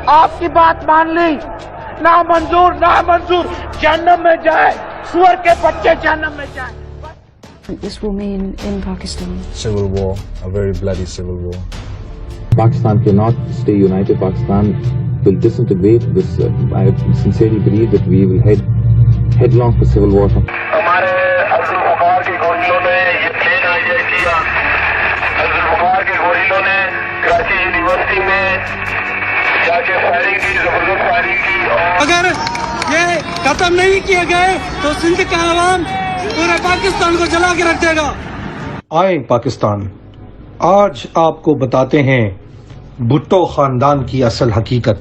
आपकी बात मान ली, ना मंजूर जहन्नम में जाए, सुअर के बच्चे जहन्नम में जाए. This will mean in Pakistan? Civil war, a very bloody civil war. Pakistan cannot stay united. Pakistan will disintegrate. I sincerely believe that we will head headlong for civil war. ہمارے عبدالغفار کے گوریلوں نے یہ پلین ہائی کیا. عبدالغفار کے گوریلوں نے Karachi university میں جا کے فائرنگ کی، زبردست فائرنگ کی. اگر یہ ختم نہیں کیے گئے تو سندھ کا عوام پورے پاکستان کو جلا کے رکھ دے گا. آئیں پاکستان، آج آپ کو بتاتے ہیں بھٹو خاندان کی اصل حقیقت،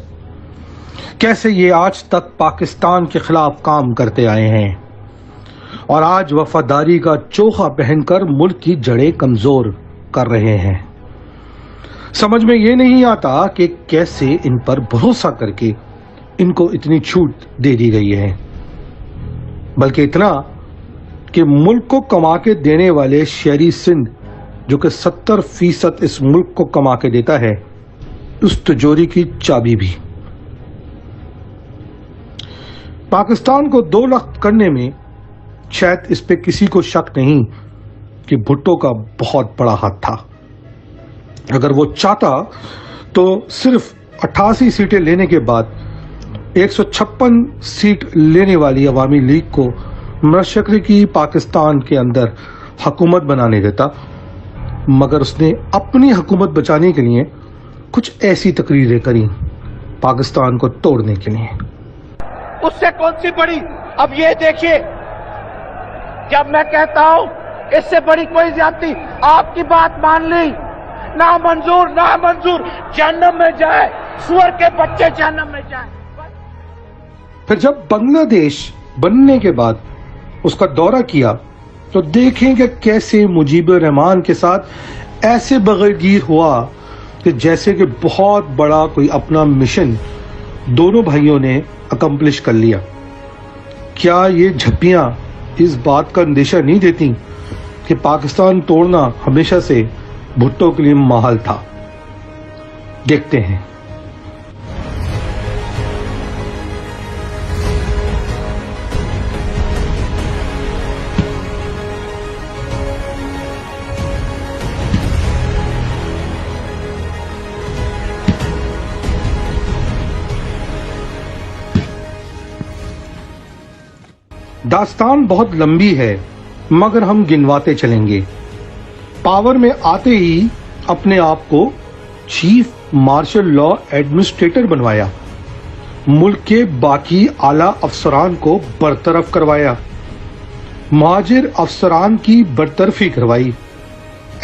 کیسے یہ آج تک پاکستان کے خلاف کام کرتے آئے ہیں اور آج وفاداری کا چوخا پہن کر ملک کی جڑیں کمزور کر رہے ہیں. سمجھ میں یہ نہیں آتا کہ کیسے ان پر بھروسہ کر کے ان کو اتنی چھوٹ دے دی گئی ہے، بلکہ اتنا کہ ملک کو کما کے دینے والے شہری سندھ جو کہ 70% اس ملک کو کما کے دیتا ہے، اس تجوری کی چابی بھی. پاکستان کو 2 لاکھ کرنے میں شاید اس پہ کسی کو شک نہیں کہ بھٹو کا بہت بڑا ہاتھ تھا. اگر وہ چاہتا تو صرف 88 سیٹیں لینے کے بعد 156 سیٹ لینے والی عوامی لیگ کو مشرقی پاکستان کے اندر حکومت بنانے دیتا، مگر اس نے اپنی حکومت بچانے کے لیے کچھ ایسی تقریریں کریں پاکستان کو توڑنے کے لیے. اس سے کون سی بڑی؟ اب یہ دیکھیے، جب میں کہتا ہوں اس سے بڑی کوئی زیادتی، آپ کی بات مان لی، نہ منظور جہنم میں جائے، سور کے بچے جہنم میں جائیں. پھر جب بنگلہ دیش بننے کے بعد اس کا دورہ کیا تو دیکھیں کہ کیسے مجیب الرحمان کے ساتھ ایسے بغیر گیر ہوا کہ جیسے کہ بہت بڑا کوئی اپنا مشن دونوں بھائیوں نے اکمپلش کر لیا. کیا یہ جھپیاں اس بات کا اندیشہ نہیں دیتی کہ پاکستان توڑنا ہمیشہ سے بھٹو کے لیے محال تھا؟ دیکھتے ہیں. داستان بہت لمبی ہے مگر ہم گنواتے چلیں گے. پاور میں آتے ہی اپنے آپ کو چیف مارشل لا ایڈمنسٹریٹر بنوایا، ملک کے باقی اعلی افسران کو برطرف کروایا، مہاجر افسران کی برطرفی کروائی،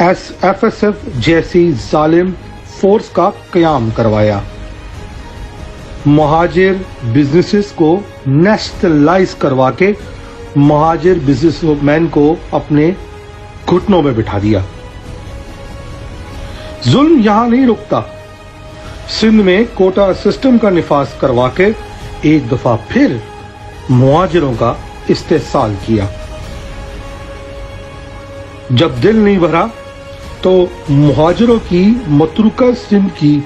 FSF جیسی ظالم فورس کا قیام کروایا، مہاجر بزنسز کو نیشنلائز کروا کے مہاجر بزنس مین کو اپنے گھٹنوں میں بٹھا دیا. ظلم یہاں نہیں رکتا، سندھ میں کوٹا سسٹم کا نفاذ کروا کے ایک دفعہ پھر مہاجروں کا استحصال کیا. جب دل نہیں بھرا تو مہاجروں کی متروکہ سندھ کی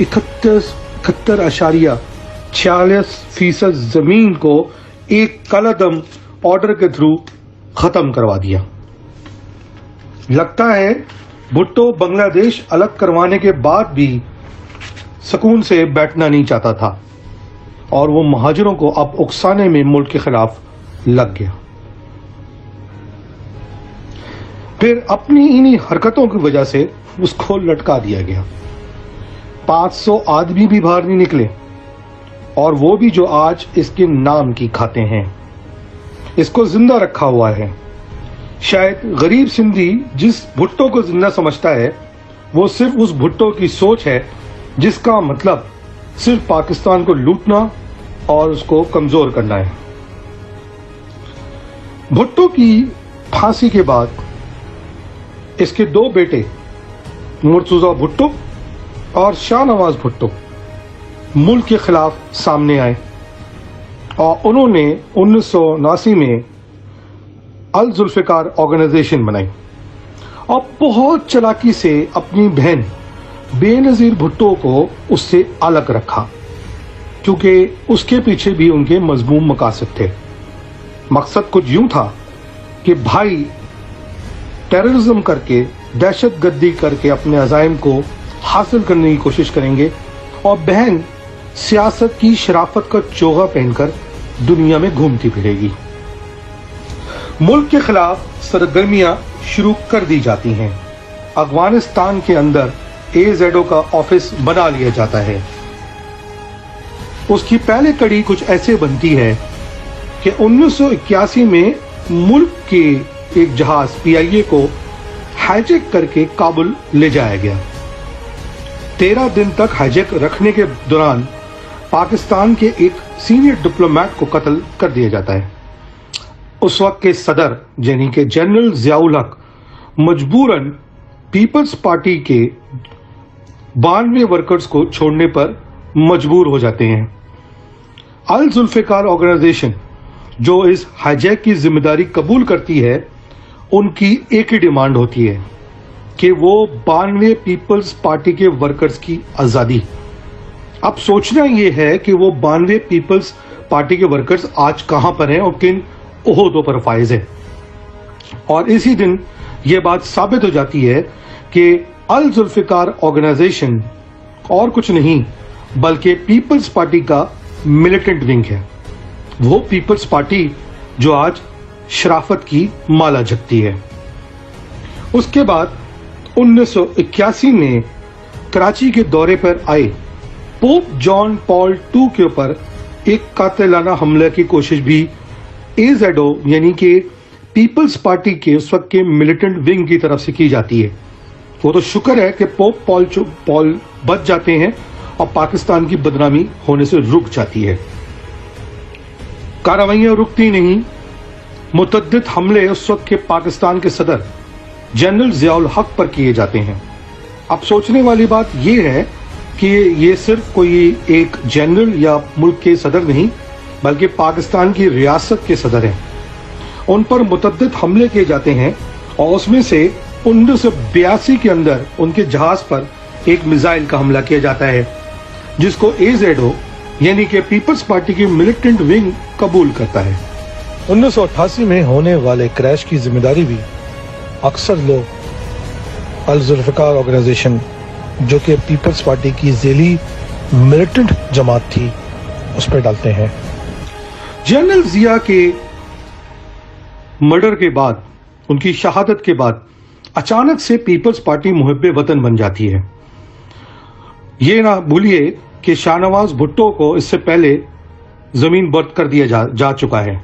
71.46% زمین کو ایک کالعدم آرڈر کے تھرو ختم کروا دیا. لگتا ہے بھٹو بنگلہ دیش الگ کروانے کے بعد بھی سکون سے بیٹھنا نہیں چاہتا تھا اور وہ مہاجروں کو اب اکسانے میں ملک کے خلاف لگ گیا. پھر اپنی انہی حرکتوں کی وجہ سے اس کو لٹکا دیا گیا. 500 آدمی بھی باہر نہیں نکلے اور وہ بھی جو آج اس کے نام کی کھاتے ہیں. اس کو زندہ رکھا ہوا ہے. شاید غریب سندھی جس بھٹو کو زندہ سمجھتا ہے وہ صرف اس بھٹو کی سوچ ہے جس کا مطلب صرف پاکستان کو لوٹنا اور اس کو کمزور کرنا ہے. بھٹو کی پھانسی کے بعد اس کے 2 بیٹے مرتضی بھٹو اور شاہ نواز بھٹو ملک کے خلاف سامنے آئے اور انہوں نے 1979 میں الذوالفقار آرگنائزیشن بنائی اور بہت چلاکی سے اپنی بہن بے نظیر بھٹو کو اس سے الگ رکھا. क्योंकि उसके पीछे भी उनके मजमूम मकासद थे। मकसद कुछ यूं था कि भाई टेररिज्म करके, दहशतगर्दी करके अपने अज़ाइम को हासिल करने की कोशिश करेंगे और बहन सियासत की शराफत का चोगा पहनकर दुनिया में घूमती फिरेगी। मुल्क के खिलाफ सरगर्मियां शुरू कर दी जाती हैं। अफगानिस्तान के अंदर AZO का ऑफिस बना लिया जाता है। उसकी पहली कड़ी कुछ ऐसे बनती है कि 1981 में मुल्क के एक जहाज PIA को हाईजैक करके काबुल ले जाया गया। 13 दिन तक हाईजैक रखने के दौरान पाकिस्तान के एक सीनियर डिप्लोमेट को कत्ल कर दिया जाता है। उस वक्त के सदर यानी कि जनरल ज़ियाउल हक मजबूरन पीपल्स पार्टी के 92 वर्कर्स को छोड़ने पर मजबूर हो जाते हैं। अल जुल्फिकार ऑर्गेनाइजेशन जो इस हाईजैक की जिम्मेदारी कबूल करती है, उनकी एक ही डिमांड होती है कि वो 92 पीपल्स पार्टी के वर्कर्स की आज़ादी। अब सोचना ये है कि वो 92 पीपल्स पार्टी के वर्कर्स आज कहां पर हैं और किन ओहदों पर फाइज हैं। और इसी दिन ये बात साबित हो जाती है कि अल जुल्फिकार ऑर्गेनाइजेशन और कुछ नहीं बल्कि पीपल्स पार्टी का मिलिटेंट विंग है। वो पीपल्स पार्टी जो आज शराफत की माला झपटी है। उसके बाद 1981 में कराची के दौरे पर आए पोप जॉन पॉल II के ऊपर एक कातिलाना हमले की कोशिश भी AZO यानी कि पीपल्स पार्टी के उस वक्त के मिलिटेंट विंग की तरफ से की जाती है। वो तो शुक्र है कि पोप पॉल बच जाते हैं और पाकिस्तान की बदनामी होने से रुक जाती है। कार्रवाइयां रुकती नहीं। मुतअद्दिद हमले उस वक्त के पाकिस्तान के सदर जनरल ज़ियाउल हक पर किए जाते हैं। अब सोचने वाली बात यह है कि ये सिर्फ कोई एक जनरल या मुल्क के सदर नहीं बल्कि पाकिस्तान की रियासत के सदर हैं। उन पर मुतअद्दिद हमले किए जाते हैं और उसमें से 1982 के अंदर उनके जहाज पर एक मिसाइल का हमला किया जाता है जिसको AZO यानी कि पीपल्स पार्टी की मिलिटेंट विंग कबूल करता है। 1988 में होने वाले क्रैश की जिम्मेदारी भी अक्सर लोग अल जुल्फिकार ऑर्गेनाइजेशन जो कि पीपल्स पार्टी की ज़ेली मिलिटेंट जमात थी उस पर डालते हैं। जनरल जिया के मर्डर के बाद, उनकी शहादत के बाद अचानक से पीपल्स पार्टी मुहिब्बे वतन बन जाती है। ये ना भूलिए कि शाहनवाज भुट्टो को इससे पहले जमीन बर्द कर दिया जा चुका है।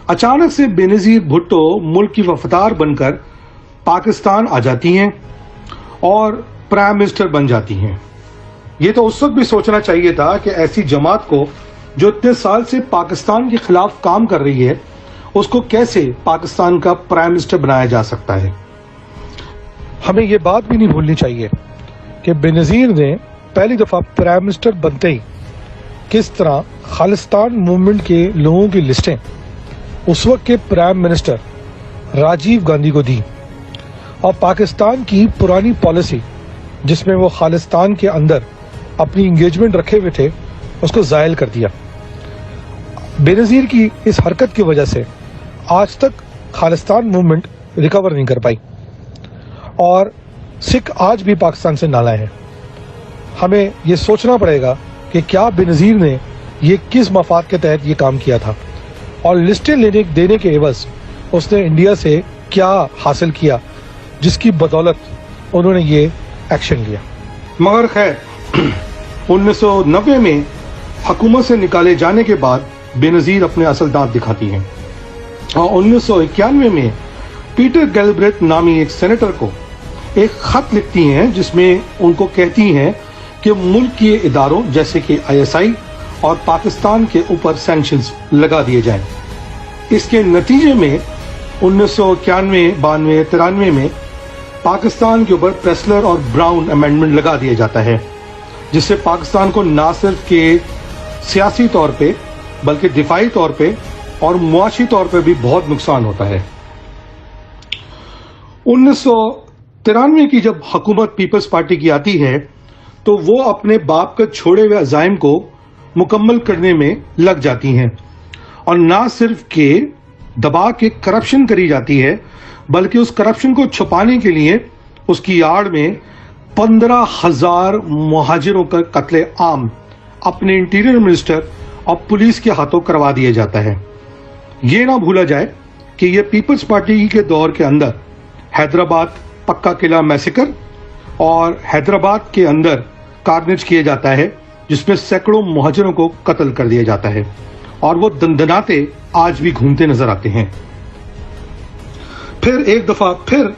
अचानक से बेनजीर भुट्टो मुल्क की वफादार बनकर पाकिस्तान आ जाती हैं और प्राइम मिनिस्टर बन जाती हैं। ये तो उस वक्त भी सोचना चाहिए था कि ऐसी जमात को जो इतने साल से पाकिस्तान के खिलाफ काम कर रही है उसको कैसे पाकिस्तान का प्राइम मिनिस्टर बनाया जा सकता है। हमें ये बात भी नहीं भूलनी चाहिए कि बेनजीर ने पहली दफा प्राइम मिनिस्टर बनते ही किस तरह खालिस्तान मूवमेंट के लोगों की लिस्टें उस वक्त के प्राइम मिनिस्टर राजीव गांधी को दी और पाकिस्तान की पुरानी पॉलिसी जिसमें वो खालिस्तान के अंदर अपनी इंगेजमेंट रखे हुए थे उसको ज़ायल कर दिया। बेनजीर की इस हरकत की वजह से आज तक खालिस्तान मूवमेंट रिकवर नहीं कर पाई और सिख आज भी पाकिस्तान से नालाए हैं। हमें ये सोचना पड़ेगा कि क्या बेनजीर ने ये किस मफाद के तहत ये काम किया था और लिस्टें देने के एवज उसने इंडिया से क्या हासिल किया जिसकी बदौलत उन्होंने ये एक्शन लिया। मगर खैर 1990 में हुकूमत से निकाले जाने के बाद बेनजीर अपने असल दांत दिखाती हैं और 1991 में पीटर गैलब्रेथ नामी एक सेनेटर को एक खत लिखती हैं जिसमें उनको कहती हैं कि मुल्क के इदारों जैसे कि ISI और पाकिस्तान के ऊपर सैंक्शंस लगा दिए जाएं। इसके नतीजे में 1991, 92, 93 में पाकिस्तान के ऊपर प्रेसलर और ब्राउन अमेंडमेंट लगा दिया जाता है जिससे पाकिस्तान को न सिर्फ के सियासी तौर पे बल्कि दिफाई तौर पे और मुआशी तौर पे भी बहुत नुकसान होता है। 1993 की जब हुकूमत पीपल्स पार्टी की आती है तो वो अपने बाप के छोड़े हुए अज़ाइम को मुकम्मल करने में लग जाती हैं और ना सिर्फ के दबा के करप्शन करी जाती है बल्कि उस करप्शन को छुपाने के लिए उसकी आड़ में 15,000 मुहाजिरों का कत्ले आम अपने इंटीरियर मिनिस्टर और पुलिस के हाथों करवा दिया जाता है। ये ना भूला जाए कि ये पीपल्स पार्टी के दौर के अंदर हैदराबाद पक्का किला मैसेकर और हैदराबाद के अंदर कार्नेज किया जाता है जिसमें सैकड़ों मुहाजिरों को कत्ल कर दिया जाता है और वो दंदनाते आज भी घूमते नजर आते हैं। फिर एक दफा फिर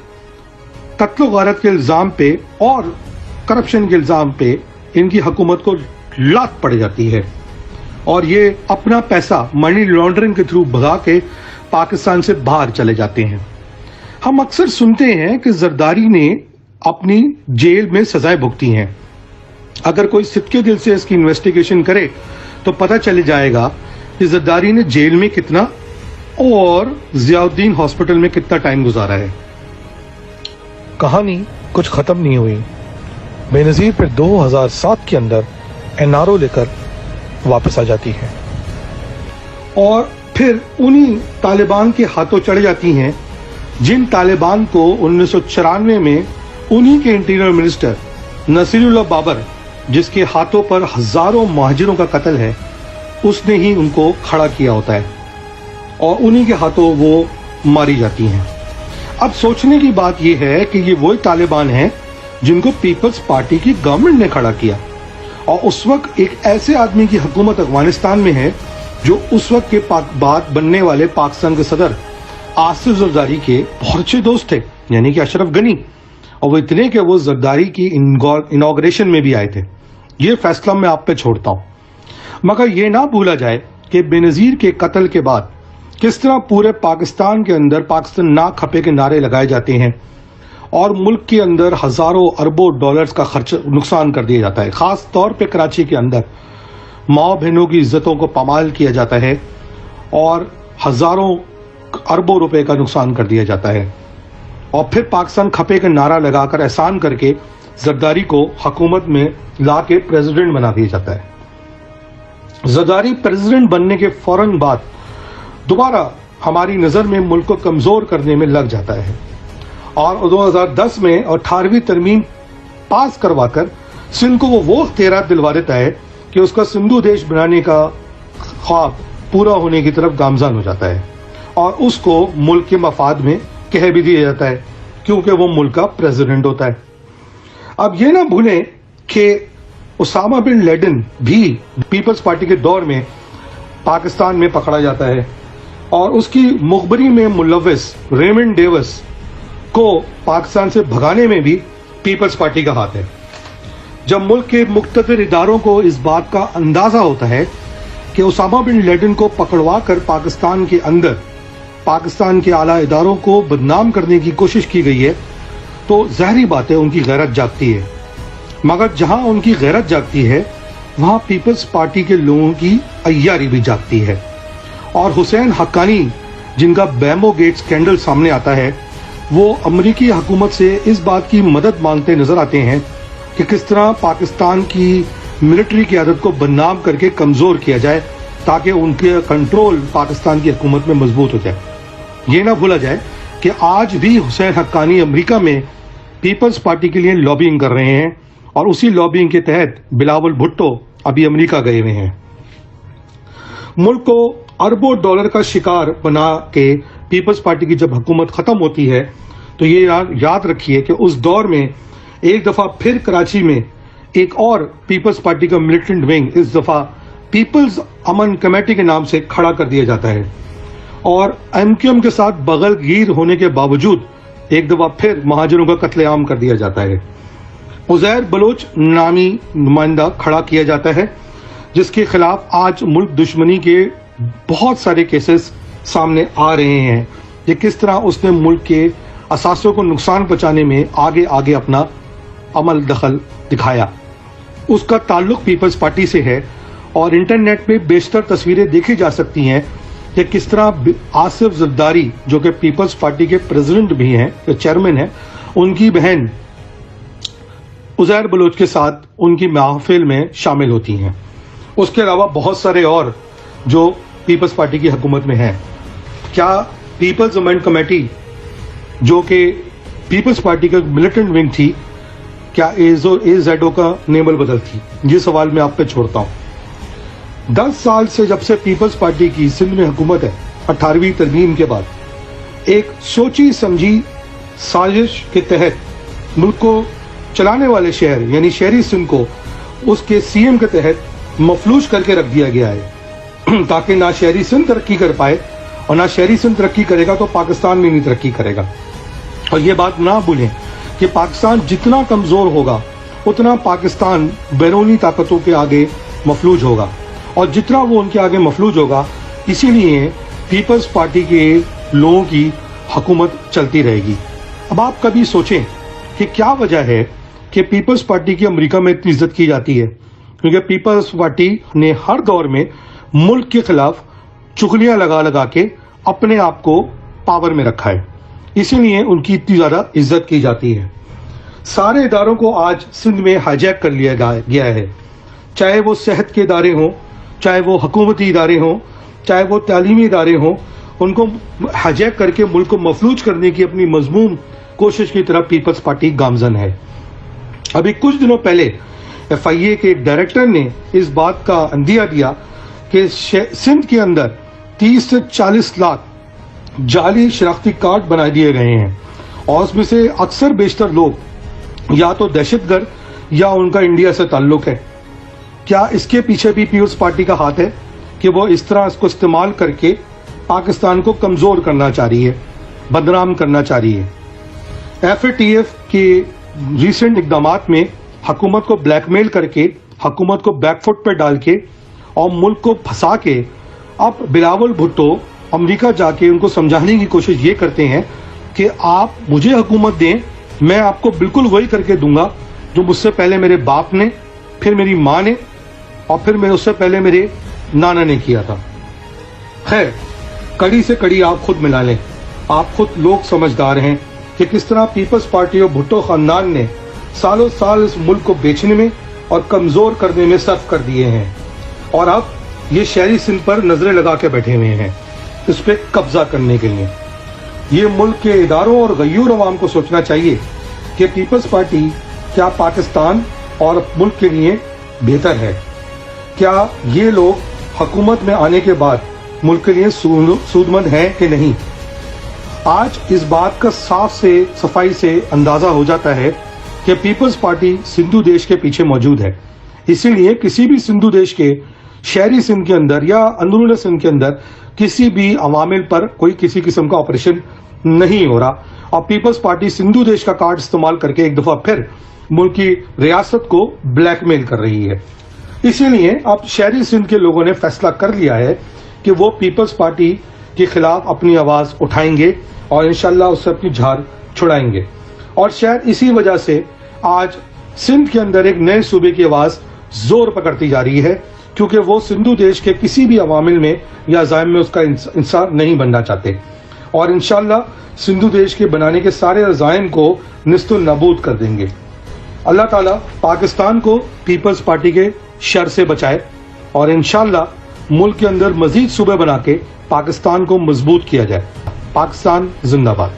कत्ल गारत के इल्जाम पे और करप्शन के इल्जाम पे इनकी हुकूमत को लात पड़ जाती है और ये अपना पैसा मनी लॉन्ड्रिंग के थ्रू भगा के पाकिस्तान से बाहर चले जाते हैं। हम अक्सर सुनते हैं कि जरदारी ने अपनी जेल में सजाएं भुगती हैं। अगर कोई सिक्के दिल से इसकी इन्वेस्टिगेशन करे तो पता चल जाएगा कि जरदारी ने जेल में कितना और जियाउद्दीन हॉस्पिटल में कितना टाइम गुजारा है। कहानी कुछ खत्म नहीं हुई। बेनजीर फिर 2007 के अंदर एनआरओ लेकर वापस आ जाती है और फिर उन्हीं तालिबान के हाथों चढ़ जाती हैं जिन तालिबान को 1994 में उन्हीं के इंटीरियर मिनिस्टर नसीरुल्लाह बाबर, जिसके हाथों पर हजारों मुहाजिरों का कत्ल है, उसने ही उनको खड़ा किया होता है और उन्हीं के हाथों वो मारी जाती हैं। अब सोचने की बात यह है कि ये वही तालिबान हैं जिनको पीपल्स पार्टी की गवर्नमेंट ने खड़ा किया और उस वक्त एक ऐसे आदमी की हुकूमत अफगानिस्तान में है जो उस वक्त के बाद बनने वाले पाकिस्तान के सदर आसिफ जरदारी के बहुत अच्छे दोस्त थे, यानी कि अशरफ गनी, और वो इतने कि वो जरदारी की इनॉग्रेशन में भी आए थे। ये फैसला मैं आप पे छोड़ता हूं। मगर ये ना भूला जाए कि बेनजीर के कत्ल के बाद किस तरह पूरे पाकिस्तान के अंदर पाकिस्तान ना खपे के नारे लगाए जाते हैं और मुल्क के अंदर हजारों अरबों डॉलर्स का खर्च नुकसान कर दिया जाता है। खास तौर पे कराची के अंदर माँ बहनों की इज्जतों को पामाल किया जाता है और हजारों अरबों रुपए का नुकसान कर दिया जाता है और फिर पाकिस्तान खपे का नारा लगाकर एहसान करके जरदारी को हुकूमत में ला के प्रेसिडेंट बना दिया जाता है। जरदारी प्रेसिडेंट बनने के फौरन बाद दोबारा हमारी नजर में मुल्क को कमजोर करने में लग जाता है और 2010 में 18वीं तरमीम पास करवाकर सिंध को वो इख्तियार दिलवा देता है कि उसका सिंधु देश बनाने का ख्वाब पूरा होने की तरफ गामजान हो जाता है और उसको मुल्क के मफाद में कह भी दिया जाता है क्योंकि वो मुल्क का प्रेसिडेंट होता है। अब ये ना भूलें कि उसामा बिन लेडेन भी पीपल्स पार्टी के दौर में पाकिस्तान में पकड़ा जाता है और उसकी मुखबरी में मुलव्वस रेमंड डेविस को पाकिस्तान से भगाने में भी पीपल्स पार्टी का हाथ है। जब मुल्क के मुख्तलिफ इदारों को इस बात का अंदाजा होता है कि उसामा बिन लेडेन को पकड़वा कर पाकिस्तान के अंदर पाकिस्तान के आला इदारों को बदनाम करने की कोशिश की गई है तो ज़ाहिरी बात है उनकी गैरत जागती है। मगर जहां उनकी गैरत जागती है वहां पीपल्स पार्टी के लोगों की अय्यारी भी जागती है और हुसैन हक्कानी, जिनका बैमो गेट स्कैंडल सामने आता है, वो अमरीकी हुकूमत से इस बात की मदद मांगते नजर आते हैं कि किस तरह पाकिस्तान की मिलिट्री क़यादत को बदनाम करके कमजोर किया जाए ताकि उनके कंट्रोल पाकिस्तान की हुकूमत में मजबूत हो जाए। ये ना भूला जाए कि आज भी हुसैन हक्कानी अमेरिका में पीपल्स पार्टी के लिए लॉबिंग कर रहे हैं और उसी लॉबिंग के तहत बिलावल भुट्टो अभी अमेरिका गए हुए हैं। मुल्क को अरबों डॉलर का शिकार बना के पीपल्स पार्टी की जब हुकूमत खत्म होती है तो ये याद रखिए कि उस दौर में एक दफा फिर कराची में एक और पीपल्स पार्टी का मिलिटेंट विंग इस दफा पीपल्स अमन कमेटी के नाम से खड़ा कर दिया जाता है और एमक्यूएम के साथ बगलगीर होने के बावजूद एक दफा फिर महाजरों का कत्लेआम कर दिया जाता है। उजैर बलोच नामी नुमाइंदा खड़ा किया जाता है जिसके खिलाफ आज मुल्क दुश्मनी के बहुत सारे केसेस सामने आ रहे हैं। ये किस तरह उसने मुल्क के असासों को नुकसान पहुंचाने में आगे आगे अपना अमल दखल दिखाया। उसका ताल्लुक पीपल्स पार्टी से है और इंटरनेट पे बेशतर तस्वीरें देखी जा सकती हैं कि किस तरह आसिफ जरदारी, जो कि पीपल्स पार्टी के प्रेसिडेंट भी हैं, चेयरमैन हैं, उनकी बहन उजैर बलोच के साथ उनकी महफिल में शामिल होती हैं اس کے علاوہ بہت سارے اور جو پیپلز پارٹی کی حکومت میں ہیں. کیا پیپلز امینڈ کمیٹی جو کہ پیپلز پارٹی کا ملیٹنٹ ونگ تھی, کیا AZO کا نیم البدل تھی؟ یہ سوال میں آپ پہ چھوڑتا ہوں. 10 سال سے جب سے پیپلز پارٹی کی سندھ میں حکومت ہے 18ویں ترمیم کے بعد, ایک سوچی سمجھی سازش کے تحت ملک کو چلانے والے شہر یعنی شہری سندھ کو اس کے CM کے تحت مفلوج کر کے رکھ دیا گیا ہے تاکہ نہ شہری سندھ ترقی کر پائے, اور نہ شہری سندھ ترقی کرے گا تو پاکستان بھی نہیں ترقی کرے گا. اور یہ بات نہ بھولیں کہ پاکستان جتنا کمزور ہوگا اتنا پاکستان بیرونی طاقتوں کے آگے مفلوج ہوگا, اور جتنا وہ ان کے آگے مفلوج ہوگا اسی لیے پیپلز پارٹی کے لوگوں کی حکومت چلتی رہے گی. اب آپ کبھی سوچیں کہ کیا وجہ ہے کہ پیپلز پارٹی کی امریکہ میں اتنی عزت کی جاتی ہے؟ کیونکہ پیپلز پارٹی نے ہر دور میں ملک کے خلاف چغلیاں لگا لگا کے اپنے آپ کو پاور میں رکھا ہے, اسی لیے ان کی اتنی زیادہ عزت کی جاتی ہے. سارے اداروں کو آج سندھ میں ہائیجیک کر لیا گیا ہے, چاہے وہ صحت کے ادارے ہوں, چاہے وہ حکومتی ادارے ہوں, چاہے وہ تعلیمی ادارے ہوں. ان کو ہائیجیک کر کے ملک کو مفلوج کرنے کی اپنی مذموم کوشش کی طرف پیپلز پارٹی گامزن ہے. ابھی کچھ دنوں پہلے FIA کے ایک ڈائریکٹر نے اس بات کا اندیہ دیا کہ سندھ کے اندر 30 سے 40 لاکھ جعلی شناختی کارڈ بنا دیے گئے ہیں, اور اس میں سے اکثر بیشتر لوگ یا تو دہشت گرد یا ان کا انڈیا سے تعلق ہے. کیا اس کے پیچھے بھی پیپلز پارٹی کا ہاتھ ہے کہ وہ اس طرح اس کو استعمال کر کے پاکستان کو کمزور کرنا چاہ رہی ہے, بدنام کرنا چاہ رہی ہے؟ FATF کے ریسنٹ اقدامات میں حکومت کو بلیک میل کر کے, حکومت کو بیک فٹ پہ ڈال کے اور ملک کو پھنسا کے اب بلاول بھٹو امریکہ جا کے ان کو سمجھانے کی کوشش یہ کرتے ہیں کہ آپ مجھے حکومت دیں, میں آپ کو بالکل وہی کر کے دوں گا جو مجھ سے پہلے میرے باپ نے, پھر میری ماں نے, اور پھر میں اس سے پہلے میرے نانا نے کیا تھا. خیر, کڑی سے کڑی آپ خود ملا لیں. آپ خود لوگ سمجھدار ہیں کہ کس طرح پیپلز پارٹی اور بھٹو خاندان نے سالوں سال اس ملک کو بیچنے میں اور کمزور کرنے میں صرف کر دیے ہیں, اور اب یہ شہری سندھ پر نظریں لگا کے بیٹھے ہوئے ہیں اس پہ قبضہ کرنے کے لیے. یہ ملک کے اداروں اور غیور عوام کو سوچنا چاہیے کہ پیپلز پارٹی کیا پاکستان اور ملک کے لیے بہتر ہے؟ کیا یہ لوگ حکومت میں آنے کے بعد ملک کے لیے سودمند ہیں کہ نہیں؟ آج اس بات کا صفائی سے اندازہ ہو جاتا ہے کہ پیپلز پارٹی سندھو دیش کے پیچھے موجود ہے. اسی لیے کسی بھی سندھو دیش کے شہری سندھ کے اندر یا اندرون سندھ کے اندر کسی بھی عوامل پر کوئی کسی قسم کا آپریشن نہیں ہو رہا, اور پیپلز پارٹی سندھو دیش کا کارڈ استعمال کر کے ایک دفعہ پھر ملک کی ریاست کو بلیک میل کر رہی ہے. اسی لیے اب شہری سندھ کے لوگوں نے فیصلہ کر لیا ہے کہ وہ پیپلز پارٹی کے خلاف اپنی آواز اٹھائیں گے اور انشاءاللہ اس سے اپنی جھاڑ چھڑائیں گے. اور شاید اسی وجہ سے آج سندھ کے اندر ایک نئے صوبے کی آواز زور پکڑتی جا رہی ہے, کیونکہ وہ سندھو دیش کے کسی بھی عوامل میں یا عزائم میں اس کا انصار نہیں بننا چاہتے, اور انشاءاللہ سندھو دیش کے بنانے کے سارے عزائم کو نیست و نابود کر دیں گے. اللہ تعالیٰ پاکستان کو پیپلز پارٹی کے شر سے بچائے, اور انشاءاللہ ملک کے اندر مزید صوبے بنا کے پاکستان کو مضبوط کیا جائے. پاکستان زندہ باد.